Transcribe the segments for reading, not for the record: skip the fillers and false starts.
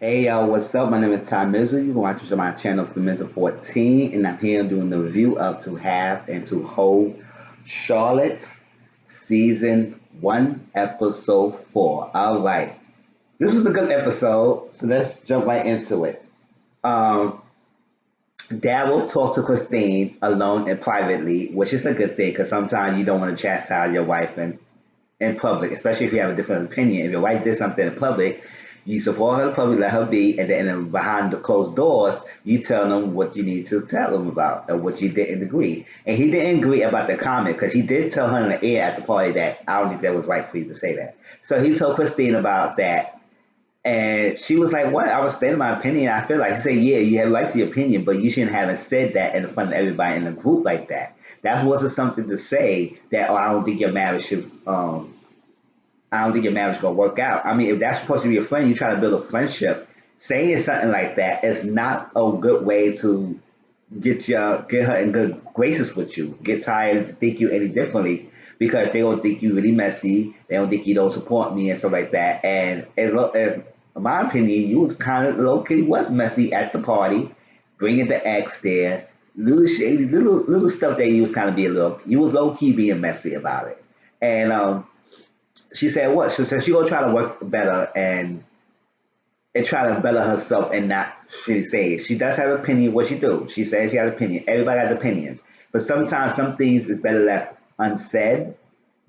Hey yo, what's up? My name is Ty Mizzle. You can watch my channel for Mizzle 14, and I'm here doing the review of To Have and To Hold Charlotte Season 1, Episode 4. All right. This was a good episode, so let's jump right into it. Um, Daryl talks to Christine alone and privately, which is a good thing because sometimes you don't want to chastise your wife in public, especially if you have a different opinion. If your wife did something in public, you support her in public, let her be, and then behind the closed doors, you tell them what you need to tell them about and what you didn't agree. And he didn't agree about the comment because he did tell her in the air at the party that I don't think that was right for you to say that. So he told Christine about that, and she was like, "What? I was stating my opinion. I feel like," he said, "Yeah, you have a right to your opinion, but you shouldn't have said that in front of everybody in the group like that. That wasn't something to say that. Oh, I don't think your marriage should. I don't think your marriage gonna work out. I mean, if that's supposed to be your friend, you try to build a friendship. Saying something like that is not a good way to get her in good graces with you. Get tired to think you any differently because they don't think you really messy. They don't think you don't support me and stuff like that. And in my opinion, you was kind of low key was messy at the party, bringing the ex there, little shady, little stuff that you was kind of being you was low key being messy about it. And she said what? She said she gonna try to work better and try to better herself and not she say she does have an opinion what she do. She says she has an opinion. Everybody has opinions. But sometimes some things is better left unsaid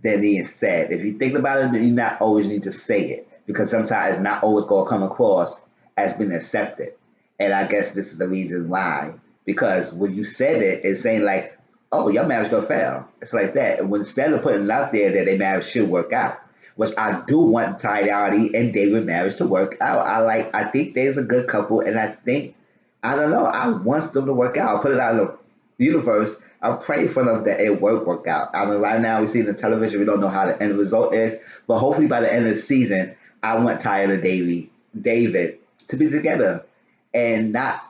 than being said. If you think about it, you not always need to say it because sometimes it's not always gonna come across as being accepted. And I guess this is the reason why. Because when you said it, it's saying like, oh, your marriage gonna fail. It's like that. And when instead of putting it out there that their marriage should work out, which I do want Tayari and David marriage to work out. I think they're a good couple, and I don't know, I want them to work out. I'll put it out in the universe. I'll pray for them that it work out. I mean, right now we see the television, we don't know how the end result is, but hopefully by the end of the season, I want Tyler and David to be together and not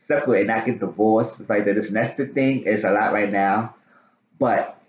separate, not get divorced. It's like that. This nested thing is a lot right now, but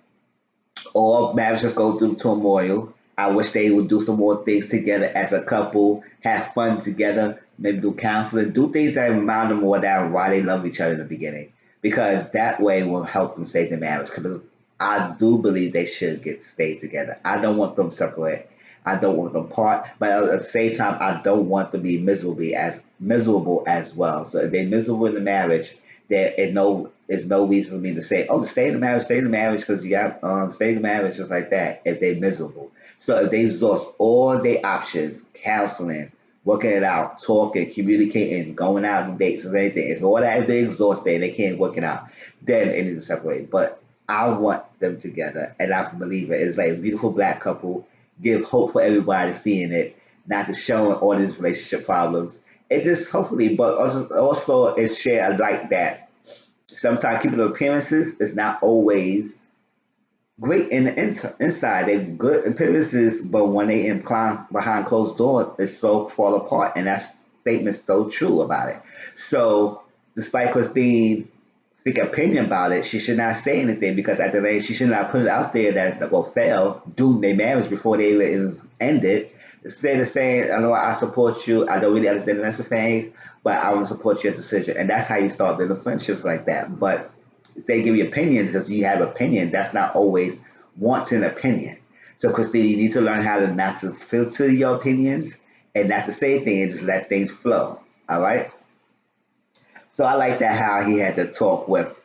all marriages go through turmoil. I wish they would do some more things together as a couple, have fun together, maybe do counseling, do things that remind them more that why they love each other in the beginning. Because that way will help them save their marriage. Because I do believe they should get stay together. I don't want them separate. I don't want them apart. But at the same time, I don't want them to be miserable as well. So if they're miserable in the marriage, there's no reason for me to say, oh, stay in the marriage because you got stay in the marriage just like that if they're miserable. So if they exhaust all their options, counseling, working it out, talking, communicating, going out on dates or anything, if all that is they exhausted and they can't work it out, then it needs to separate. But I want them together and I believe it. It's like a beautiful black couple, give hope for everybody seeing it, not to show all these relationship problems. It just hopefully, but also it's shared like that sometimes keeping the appearances is not always great in the inside. They're good appearances, but when they incline behind closed doors, it's so fall apart. And that statement's so true about it. So, despite Christine think opinion about it, she should not say anything because at the end, she should not put it out there that will fail, doom their marriage before they even end it. Instead of saying, I know I support you, I don't really understand the necessary thing, but I want to support your decision. And that's how you start building friendships like that. But if they give you opinions because you have opinion, that's not always wanting opinion. So Christine, you need to learn how to not to filter your opinions and not to say things, just let things flow. All right. So I like that how he had to talk with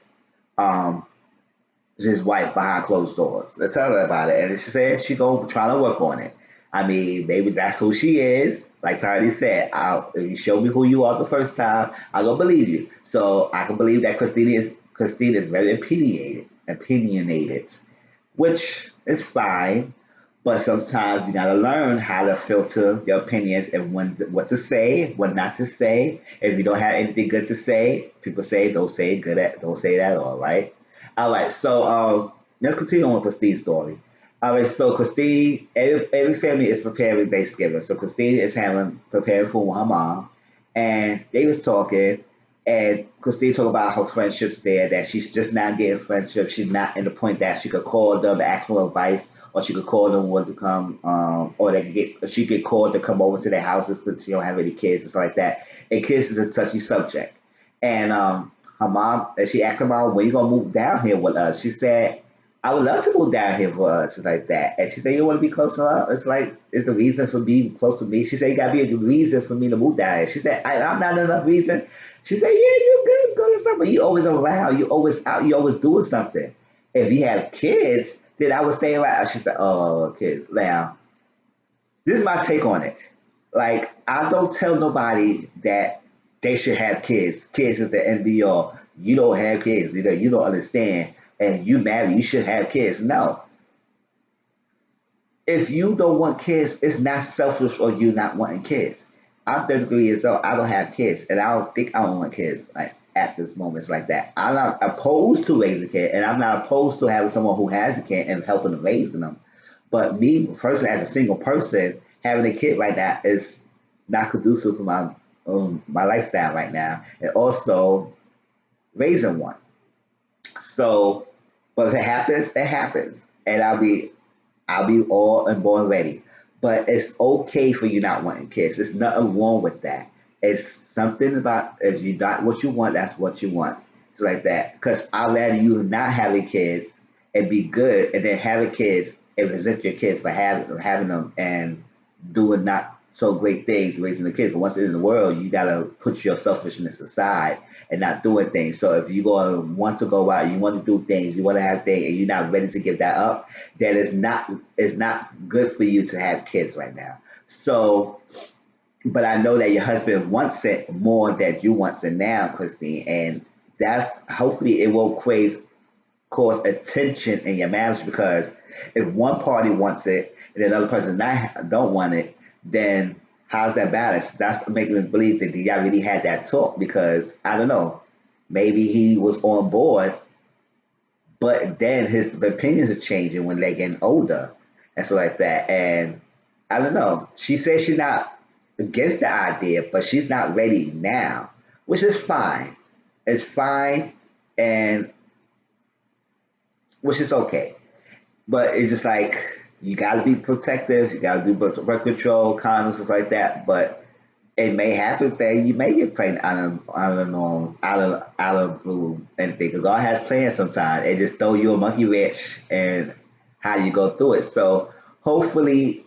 um his wife behind closed doors. Let's tell her about it. And she said she go try to work on it. I mean, maybe that's who she is. Like Tony said, if you show me who you are the first time, I gonna believe you. So I can believe that Christine is very opinionated, which is fine. But sometimes you gotta learn how to filter your opinions and what to say, what not to say. If you don't have anything good to say, people say don't say that at all, right? All right, so let's continue on with Christine's story. All right, so Christine, every family is preparing Thanksgiving. So Christine is having preparing for her mom, and they was talking, and Christine talked about her friendships there, that she's just not getting friendships. She's not in the point that she could call them, ask for advice, or she could call them one to come, or she could call to come over to their houses because she don't have any kids and stuff like that. And kids is a touchy subject. And her mom, and she asked her mom, when you gonna move down here with us? She said, I would love to move down here for us, it's like that. And she said, you want to be close to her? It's like, it's the reason for being close to me. She said, you got to be a good reason for me to move down here. She said, I'm not enough reason. She said, yeah, you good, go to something. You always around, you always out, you always doing something. If you have kids, then I would stay around. She said, oh, kids. Now, this is my take on it. Like, I don't tell nobody that they should have kids. Kids is the end be all. You don't have kids. You don't understand. And you married, you should have kids. No. If you don't want kids, it's not selfish or you not wanting kids. I'm 33 years old. I don't have kids. And I don't think I don't want kids like at this moment. It's like that. I'm not opposed to raising a kid. And I'm not opposed to having someone who has a kid and helping to raise them. But me, personally, as a single person, having a kid like that is not conducive for my lifestyle right now, and also raising one. So, but if it happens, it happens, and I'll be all and born ready. But it's okay for you not wanting kids. There's nothing wrong with that. It's something about if you not what you want, that's what you want. It's like that. Because I'd rather you not having kids and be good, and then having kids and resent your kids for having them and doing not so great things raising the kids. But once they're in the world, you gotta put your selfishness aside and not doing things. So if you go want to go out, you want to do things, you want to have things, and you're not ready to give that up, then it's not good for you to have kids right now. So, but I know that your husband wants it more than you wants it now, Christine, and that's hopefully it will cause attention in your marriage because if one party wants it and the other person not don't want it, then how's that balance? That's making me believe that y'all really had that talk because I don't know, maybe he was on board, but then his opinions are changing when they're getting older and stuff like that. And I don't know. She says she's not against the idea, but she's not ready now, which is fine. It's fine, and which is okay. But it's just like you got to be protective. You got to do birth control, condoms, stuff like that. But it may happen that you may get pregnant out of blue anything. Because God has plans sometimes. And just throw you a monkey wrench and how you go through it. So hopefully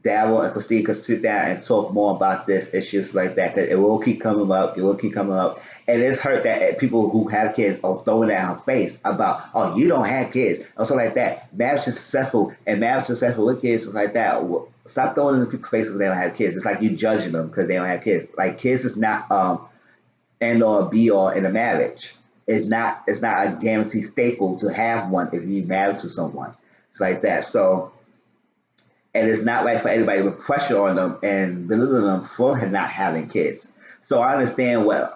Daryl and Christine could sit down and talk more about this issues like that. Because it will keep coming up. It will keep coming up. And it's hurt that people who have kids are throwing that in her face about, oh, you don't have kids, or something like that. Marriage is successful, and marriage is successful with kids, is like that. Stop throwing it in people's faces when they don't have kids. It's like you judging them because they don't have kids. Like kids is not end or be all in a marriage. It's not a guaranteed staple to have one if you married to someone. It's like that. So and it's not right for anybody to put pressure on them and belittle them for not having kids. So I understand what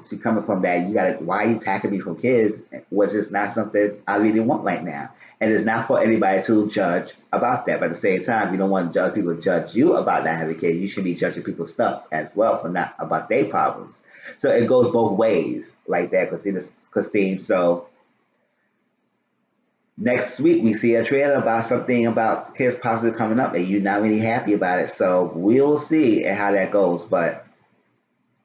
she's coming from that you gotta why you attacking me from kids, which is not something I really want right now. And it's not for anybody to judge about that. But at the same time, you don't want to judge people to judge you about not having kids. You should be judging people's stuff as well for not about their problems. So it goes both ways like that, Christine. So next week we see a trailer about something about kids possibly coming up and you're not really happy about it. So we'll see and how that goes. But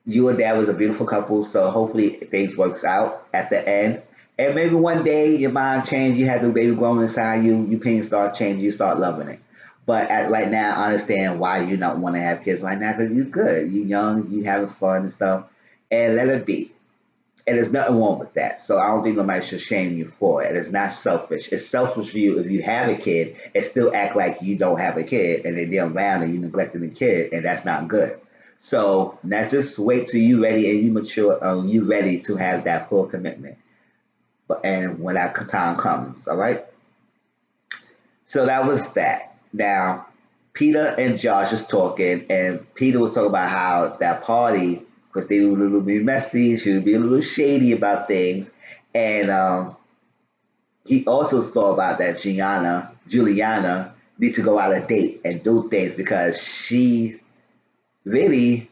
you and dad was a beautiful couple, so hopefully things works out at the end. And maybe one day your mind change, you have the baby growing inside you, your opinion start changing, you start loving it. But right now, I understand why you don't want to have kids right now because you're good, you're young, you having fun and stuff, and let it be. And there's nothing wrong with that. So I don't think nobody should shame you for it. It's not selfish. It's selfish for you if you have a kid and still act like you don't have a kid and then they're around and you neglecting the kid, and that's not good. So now just wait till you ready and you mature, you ready to have that full commitment. But and when that time comes, all right. So that was that. Now Peter and Josh was talking, and Peter was talking about how that party, because they were a little bit messy, she would be a little shady about things, and he also saw about that Juliana need to go out a date and do things because she really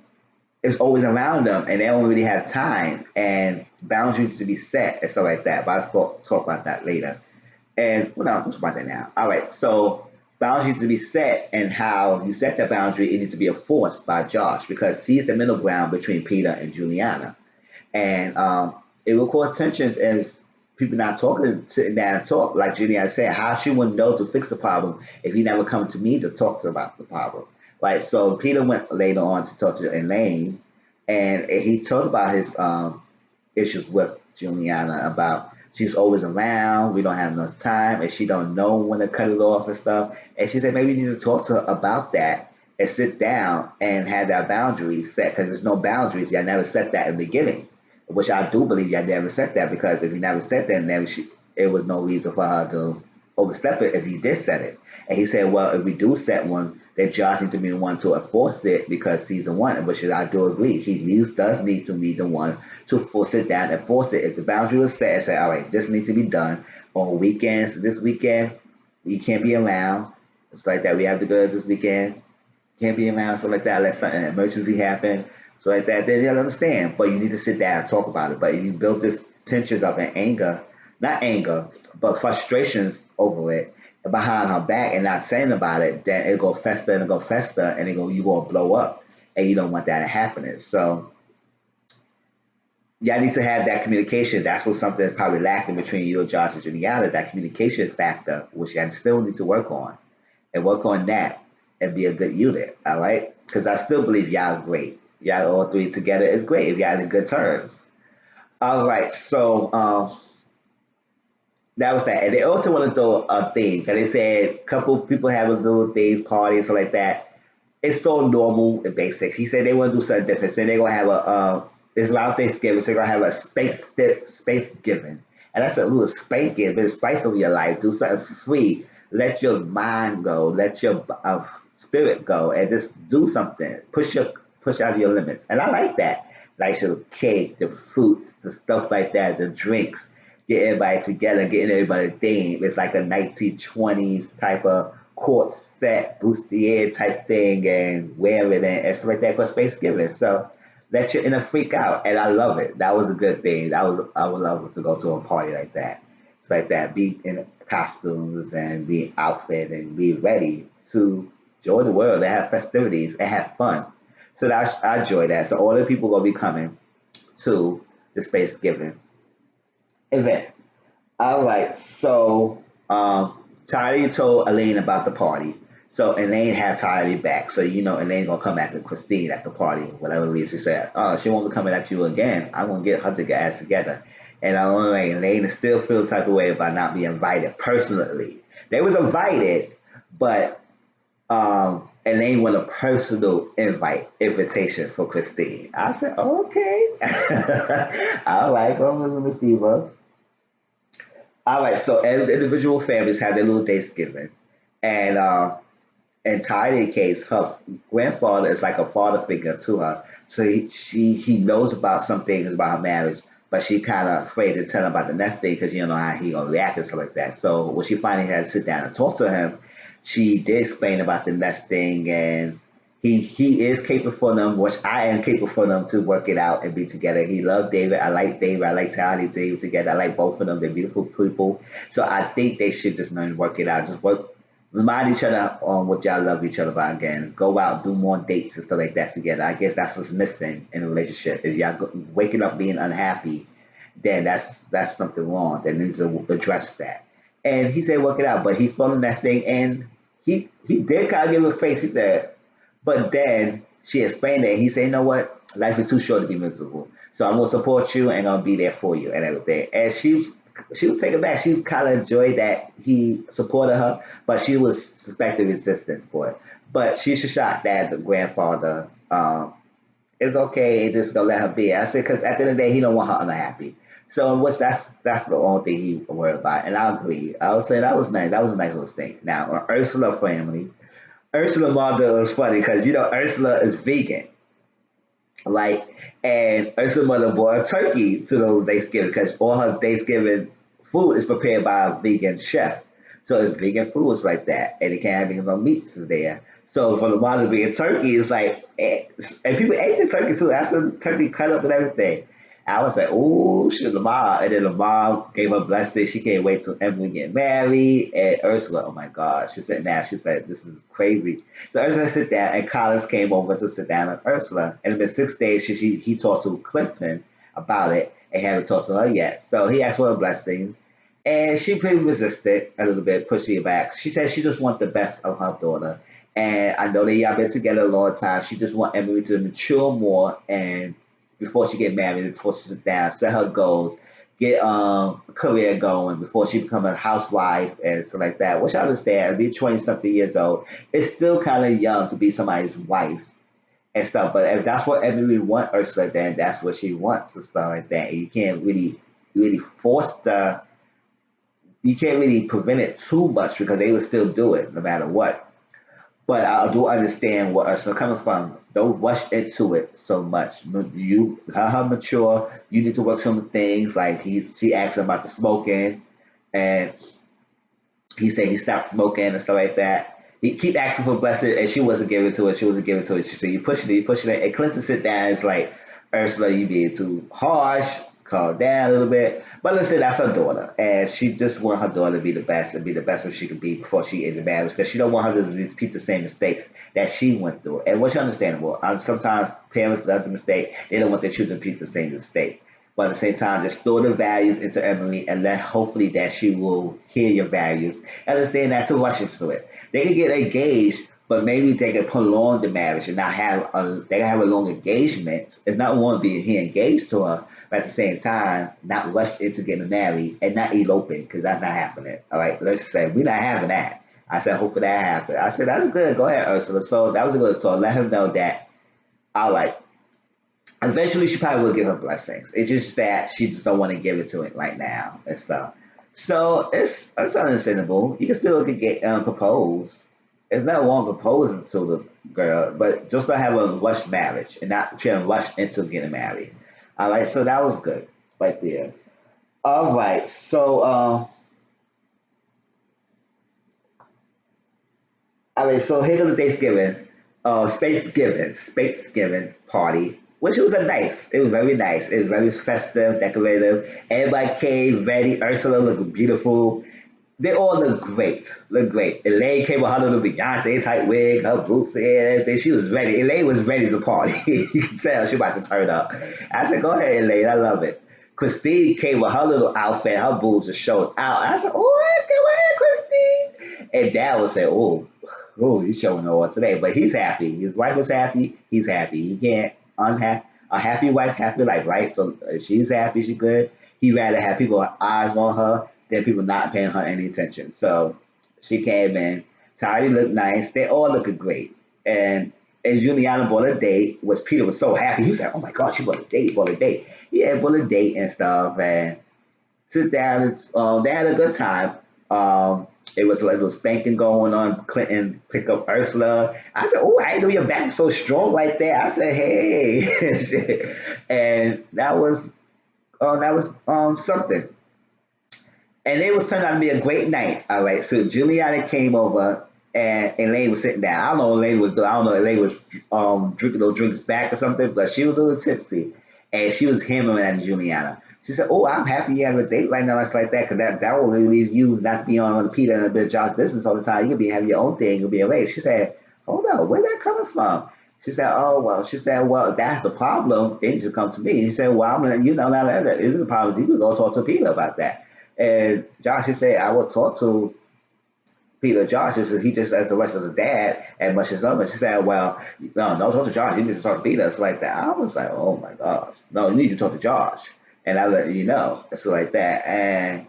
is always around them and they don't really have time and boundaries to be set and stuff like that. But I'll talk about that later. And well, no, let's about that now. All right, so boundaries to be set, and how you set that boundary, it needs to be enforced by Josh because he's the middle ground between Peter and Juliana. And it will cause tensions as people not talking, sitting down and talk. Like Juliana said, how she would know to fix the problem if he never come to me to talk to about the problem. Like, so Peter went later on to talk to Elaine, and he talked about his issues with Juliana about she's always around, we don't have enough time, and she don't know when to cut it off and stuff. And she said maybe you need to talk to her about that and sit down and have that boundary set because there's no boundaries. Y'all never set that in the beginning, which I do believe y'all never set that because if you never set that, then it was no reason for her to overstep it if you did set it. And he said, well, if we do set one, then Josh needs to be the one to enforce it because he's the one, which is, I do agree. Does need to be the one to sit down and force it. If the boundary was set and say, all right, this needs to be done on weekends, this weekend, you can't be around. It's like that. We have the goods this weekend, can't be around, so like that. Let something, an emergency happen, so like that. Then you'll understand. But you need to sit down and talk about it. But if you build this tensions up and anger, not anger, but frustrations over it behind her back and not saying about it, then it go fester and it go fester and you gonna blow up, and you don't want that happening. So y'all need to have that communication. That's what something that's probably lacking between you and Josh and Juliana, that communication factor, which y'all still need to work on that and be a good unit. All right, because I still believe y'all are great. Y'all all three together is great if y'all in good terms. All right, so that was that. And they also want to throw a thing because they said a couple people have a little things, parties, stuff like that. It's so normal and basic. He said they want to do something different. So they're gonna have it's around Thanksgiving, so they're gonna have a space giving. And that's a little space give, but spice of your life. Do something free. Let your mind go. Let your spirit go, and just do something. Push out your limits. And I like that. Like the cake, the fruits, the stuff like that, the drinks, get everybody together, getting everybody theme. It's like a 1920s type of court set, bustier type thing, and wear it and stuff like that for space giving. So let your inner freak out, and I love it. That was a good thing. I would love to go to a party like that. It's like that, be in costumes and be outfit and be ready to enjoy the world and have festivities and have fun. So I enjoy that. So all the people gonna be coming to the space giving event. All right, so Tyree told Elaine about the party. So Elaine had Tyree back. So Elaine gonna come back to Christine at the party, whatever reason she said. Oh, she won't be coming at you again. I'm gonna get her to get ass together. And I don't know, Elaine still feel the type of way about not being invited personally. They was invited, but Elaine want a personal invitation for Christine. I said, okay. All right, go with Miss Diva. All right, so as individual families have their little Thanksgiving, and in Tidy's case, her grandfather is like a father figure to her. So he knows about some things about her marriage, but she kind of afraid to tell him about the next thing because you don't know how he gonna react and stuff like that. So when she finally had to sit down and talk to him, she did explain about the next thing, and he is capable for them, which I am capable for them to work it out and be together. He loved David. I like David. I like Tiny David together. I like both of them. They're beautiful people. So I think they should just learn to work it out. Just remind each other on what y'all love each other about again. Go out, do more dates and stuff like that together. I guess that's what's missing in a relationship. If y'all waking up being unhappy, then that's something wrong. They need to address that. And he said work it out, but he told him that thing, and he did kind of give a face. He said, but then she explained it. He said, you know what? Life is too short to be miserable. So I'm gonna support you and gonna be there for you and everything. And she was taken back. She kind of enjoyed that he supported her, but she was suspecting resistance for it. But she's shocked that the grandfather is okay and just gonna let her be. I said, because at the end of the day, he don't want her unhappy. So which that's the only thing he worried about. And I agree. I would say that was nice. That was a nice little thing. Now, Ursula family. Ursula mother is funny because Ursula is vegan, like, and Ursula mother bought a turkey to those Thanksgiving because all her Thanksgiving food is prepared by a vegan chef. So it's vegan foods like that, and it can't have no meats is there. So for the mother being turkey, it's like, and people ate the turkey too. That's a turkey cut up and everything. I was like, oh, shit, Lamar. And then Lamar gave her blessing. She can't wait till Emily get married. And Ursula, oh my God, she said, now, she said, this is crazy. So Ursula sit down, and Collins came over to sit down with Ursula. And in the 6 days, he talked to Clinton about it and haven't talked to her yet. So he asked for her blessings. And she pretty resisted a little bit, pushing it back. She said she just wants the best of her daughter. And I know they have been together a long time. She just want Emily to mature more and before she get married, before she sits down, set her goals, get a career going before she become a housewife and stuff like that. Which I understand, being 20 something years old, it's still kind of young to be somebody's wife and stuff. But if that's what Emily want Ursula, then that's what she wants and stuff like that. And you can't really force the you can't really prevent it too much because they will still do it no matter what. But I do understand where Ursula coming from. Don't rush into it so much. You let her mature. You need to work some things like she asked him about the smoking, and he said he stopped smoking and stuff like that. He keep asking for blessing, and she wasn't giving to it. She wasn't giving to it. She said, you pushing it. And Clinton sit down. It's like, Ursula, you being too harsh. Calm down a little bit. But listen, that's her daughter, and she just want her daughter to be the best and be the best that she can be before she enter marriage, because she don't want her to repeat the same mistakes that she went through. And which is understandable. Sometimes parents does a mistake, they don't want their children to repeat the same mistake. But at the same time, just throw the values into Emily and let hopefully that she will hear your values. Understand that to rush into it. They can get engaged, but maybe they can prolong the marriage and not have they can have a long engagement. It's not one being he engaged to her, but at the same time, not rush into getting married and not eloping because that's not happening. All right, let's say we're not having that. I said, hopefully that happen. I said, that's good. Go ahead, Ursula. So that was a good talk. Let him know that, all right, eventually she probably will give her blessings. It's just that she just don't want to give it to it right now and stuff. So it's understandable. You can still get propose. It's not wrong proposing to the girl, but just not have a rushed marriage and not trying to rush into getting married. All right, so that was good right there. All right, so all right, so here goes the Thanksgiving, Spacegiving party, which was a nice. It was very nice. It was very festive, decorative. Everybody came ready. Ursula looked beautiful. They all look great. Look great. Elaine came with her little Beyonce type wig, her boots and everything. She was ready. Elaine was ready to party. You can tell she about to turn up. I said, go ahead, Elaine. I love it. Christine came with her little outfit. Her boobs are showing out. I said, oh, go ahead, Christine. And Dad would say, he's showing no one today. But he's happy. His wife was happy. He's happy. He can't unhappy. A happy wife, happy life, right? So she's happy. She's good. He rather have people with eyes on her than people not paying her any attention. So she came in. Tidy looked nice. They all looked great. And Juliana bought a date, which Peter was so happy. He was like, oh my God, she bought a date. Yeah, bought a date and stuff. And sit down. And, they had a good time. It was like a little spanking going on. Clinton picked up Ursula. I said, oh, I didn't know your back was so strong like that. I said, hey. And that was something. And it was turned out to be a great night. All right. So Juliana came over and Elaine was sitting down. I don't know what Elaine was doing. I don't know if Elaine was drinking those drinks back or something, but she was a little tipsy. And she was hammering at Juliana. She said, oh, I'm happy you have a date right now. It's like that because that will really leave you not to be on Peter and a bit of John's business all the time. You can be having your own thing. You'll be away. She said, hold on, where that coming from? She said, oh, well, that's a problem. They need to come to me. He said, well, I'm gonna, now that it is a problem, you can go talk to Peter about that. And Josh just said, I will talk to Peter. Josh is he just as the rest of his dad and much as other. She said, well, no, talk to Josh. You need to talk to Peter. It's like that. I was like, oh my gosh. No, you need to talk to Josh. And I let you know. It's like that. And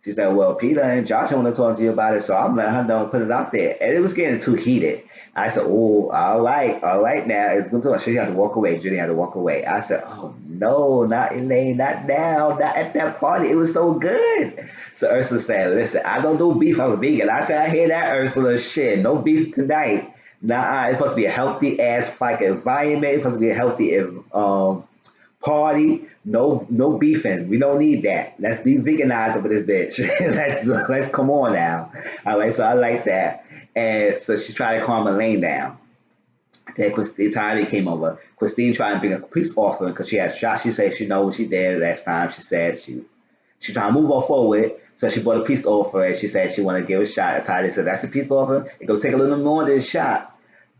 she said, well, Peter and Josh want to talk to you about it, so I'm letting her know, put it out there. And it was getting too heated. I said, oh, all right now. It's good to her. She had to walk away. Judy had to walk away. I said, oh, no, not Elaine, not now, not at that party. It was so good. So Ursula said, listen, I don't do beef. I'm a vegan. I said, I hear that, Ursula. Shit, no beef tonight. Nah, it's supposed to be a healthy ass like environment. It's supposed to be a healthy party. No beefing. We don't need that. Let's be veganized over this bitch. let's come on now. All right, so I like that. And so she tried to calm Elaine down. Then Christine Tiny came over. Christine tried to bring a peace offering because she had shot. She said she know what she did last time. She said she tried to move her forward. So she bought a peace offering. She said she wanted to give a shot. Tiny said that's a peace offering. It gonna take a little more than a shot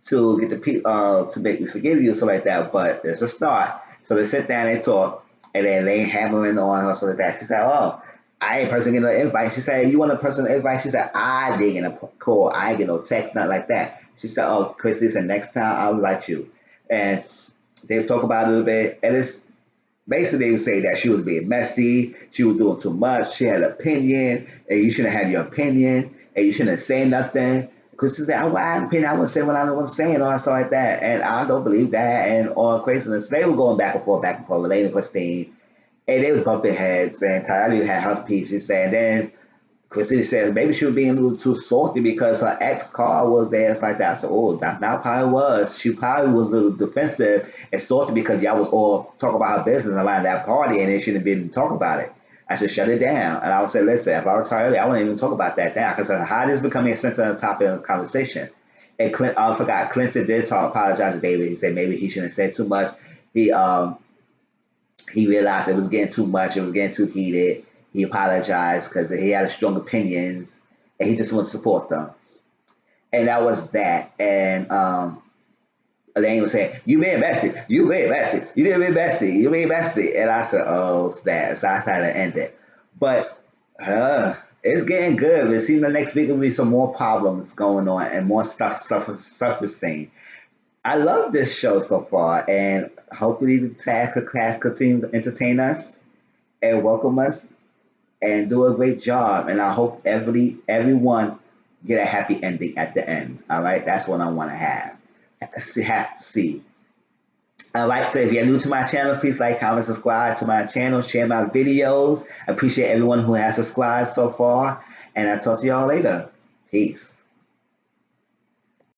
to get the to make me forgive you, so like that. But it's a start. So they sit down and talk, and then they hammering on her, so like that. She said, "Oh, I ain't person getting no invite." She said, "You want a personal invite?" She said, "I didn't get a call. I ain't get no text, nothing like that." She said, "Oh, Chrissy said next time I'll invite you." And they talk about it a little bit, and it's basically they would say that she was being messy, she was doing too much, she had an opinion, and you shouldn't have your opinion, and you shouldn't say nothing. Because she said, "I had an opinion, I wouldn't say what I was saying," or stuff like that. And I don't believe that, and all craziness. They were going back and forth, Elaine and Christine, and they was bumping heads, and Tyler had her piece. He said, then Christine says maybe she was being a little too salty because her ex car was there and stuff like that. So, oh, that now probably was. She probably was a little defensive and salty because y'all was all talking about her business around that party and they shouldn't have been talking about it. I should shut it down. And I would say, listen, if I were Tyler, I wouldn't even talk about that now because how this becoming a sensitive topic of the conversation. And I forgot, Clinton did apologize to David. He said maybe he shouldn't have said too much. He realized it was getting too much. It was getting too heated. He apologized because he had strong opinions and he just wanted to support them. And that was that. And Elaine was saying, "You being messy. You being messy. You didn't be messy. You being messy." And I said, "Oh, snap." So I tried to end it. But it's getting good. It seems the next week will be some more problems going on and more stuff surfacing. I love this show so far, and hopefully the class continue to entertain us and welcome us and do a great job. And I hope everyone get a happy ending at the end. All right, that's what I want to have. See. All right, so if you're new to my channel, please like, comment, subscribe to my channel, share my videos. I appreciate everyone who has subscribed so far, and I'll talk to y'all later. Peace.